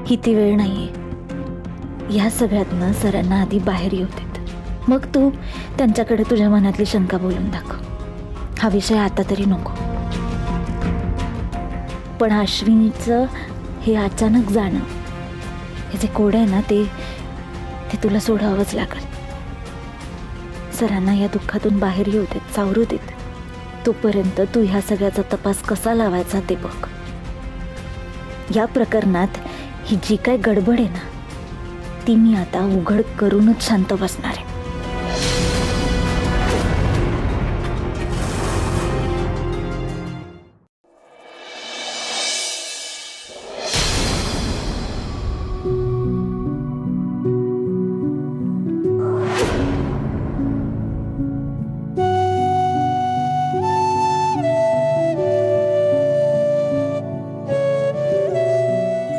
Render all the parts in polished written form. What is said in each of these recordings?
ही ती वेळ नाहीये. या सगळ्यातनं सरांना आधी बाहेर येऊ देत, मग तू त्यांच्याकडे तुझ्या मनातली शंका बोलून दाखव. हा विषय आता तरी नको. पण अश्विनीचं हे अचानक जाणं, हे जे कोड आहे ना, ते तुला सोडावंच लागेल. सरांना या दुःखातून बाहेर येऊ देत, सावरू देत. तोपर्यंत तू ह्या सगळ्याचा तपास कसा लावायचा ते बघ. या प्रकरणात ही जी काय गडबड आहे ना, ती मी आता उघड करूनच शांत बसणार आहे.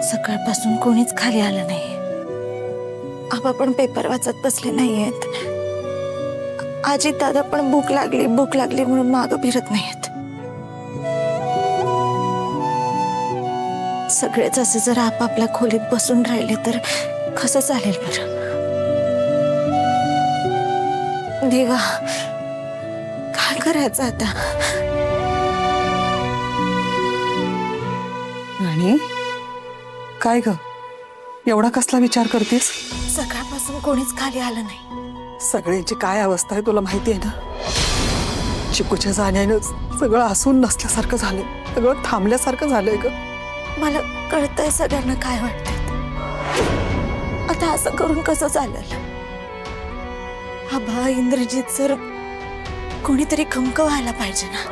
सकाळपासून कोणीच खाली आलं नाही. आबा पण पेपर वाचत बसले नाहीयेत. आजी दादा पण भूक लागली म्हणून मागं फिरत नाहीयेत. सगळेच असे जर आपापल्या खोलीत बसून राहिले तर कसं चालेल बरं? देवा, काय करायचं आता? आणि काय ग, एवढा कसला विचार करतेस? सकाळपासून कोणीच खाली आलं नाही. सगळ्यांची काय अवस्था आहे तुला माहिती आहे ना. चिकूच्या जाण्यानं सगळं हसून नसल्यासारखं झालंय, सगळं थांबल्यासारखं झालंय ग. मला कळतंय सगळ्यांना काय वाटतंय. आता असं करून कसं चालेल? आबा, इंद्रजित सर, कोणीतरी खमक व्हायला पाहिजे ना.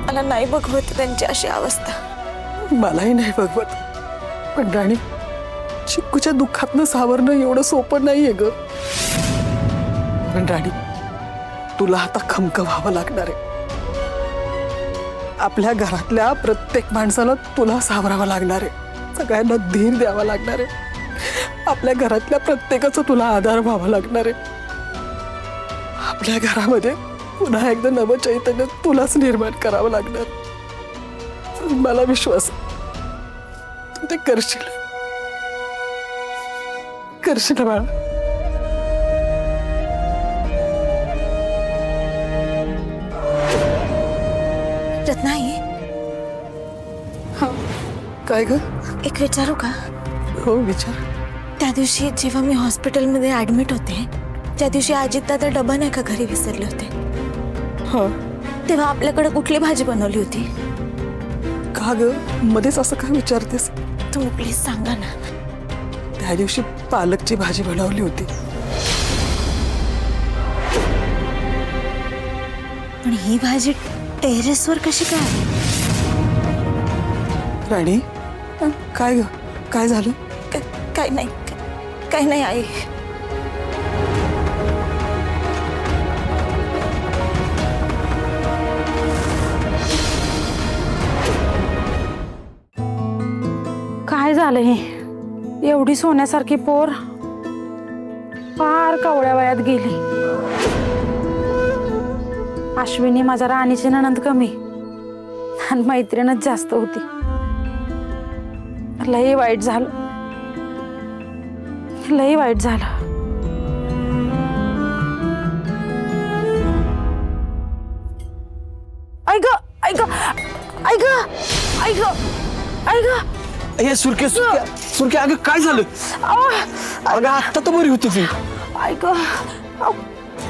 मला नाही बघवत त्यांची अशी अवस्था. मलाही नाही बघवत, पण राणी, चिकूच्या दुःखातनं सावरणं एवढं सोपं नाहीये ग. पण राणी, तुला आता खमक व्हावं लागणार आहे. आपल्या घरातल्या प्रत्येक माणसाला तुला सावरावं लागणार आहे. सगळ्यांना धीर द्यावा लागणार आहे. आपल्या घरातल्या प्रत्येकाचा तुला आधार व्हावा लागणार आहे. आपल्या घरामध्ये पुन्हा एकदा नवं चैतन्य तुलाच निर्माण करावं लागणार. मला विश्वास आहे तू ते करशील. करशील बाळा. रत्नाई, काय ग? एक विचारू का? हो, विचार. त्या दिवशी जेव्हा मी हॉस्पिटलमध्ये ऍडमिट होते, त्या दिवशी अजित दादा डबा नाही का घरी विसरले होते? हा, तेव्हा आपल्याकडे कुठली भाजी बनवली होती? का ग, मध्येच असं काय विचारतेस? तुम्ही प्लीज सांगा ना. त्या दिवशी पालकची भाजी बनवली होती. पण ही भाजी टेरेसवर कशी काय? राणी, काय ग, काय झालं? काय नाही, काय नाही आई. काय झालं हे? एवढी सोन्यासारखी पोर फार कवळ्या वयात गेली. अश्विनी माझ्या राणीची नणंद कमी आणि मैत्रीणच जास्त होती. लई वाईट झालं, लई वाईट झालं. ऐक ऐक ऐक ऐक ऐक. हे सुरके सुरके सुरके, अगं काय झालं? अगं आता तर बरी होती ती. ऐक,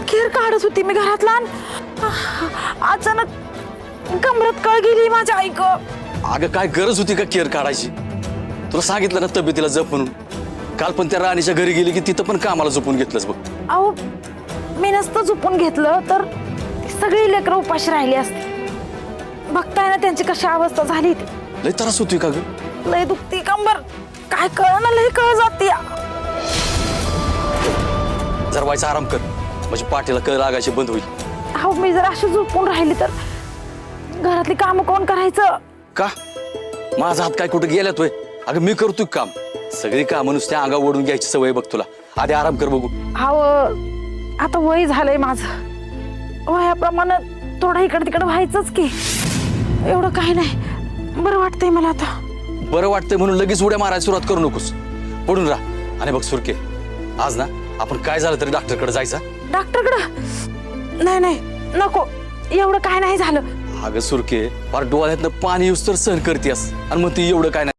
खेर काढत होती मी घरातला, अचानक कमरत कळ गेली माझ्या. ऐक, अगं काय गरज होती का केअर काढायची? तुला सांगितलं ना तब्येतीला जप म्हणून. काल पण त्या राणीच्या घरी गेली की तिथं पण कामाला झोपून घेतलंस बघ. अहो, मी नसतं झोपून घेतलं तर सगळी लेकरं उपाशी राहिली असती. बघताय ना त्यांची कशी अवस्था झाली. लय त्रास होतोय का ग? लय दुखती कंबर, काय कळना, लय कळ जाते. जर व्हायचा आराम कर, म्हणजे पाठीला कळ लागायची बंद होईल. अहो, मी जर अशी झोपून राहिली तर घरातली कामं कोण करायचं? का माझा हात काय कुठे गेल्यात होय? अगं मी करतोय काम. सगळी कामं नुसत्या अंगा ओढून घ्यायची सवय बघ तुला. आधी आराम कर बघू. अहो, आता वय झालंय माझं. वयाप्रमाणे थोडं इकडे तिकडे व्हायचंच की. एवढं काही नाही, बरं वाटतंय मला आता. बरं वाटतंय म्हणून लगेच उड्या मारायला सुरुवात करू नकोस. पडून राहा. आणि बघ सुरके, आज ना आपण काय झालं तरी डॉक्टरकडे जायचं. डॉक्टरकडं नाही नाही नको, एवढं काय नाही झालं. अगं सुरके, फार डोळ्यातनं पाणी येऊस तर सहन करतेस आणि मग ती एवढं काय नाही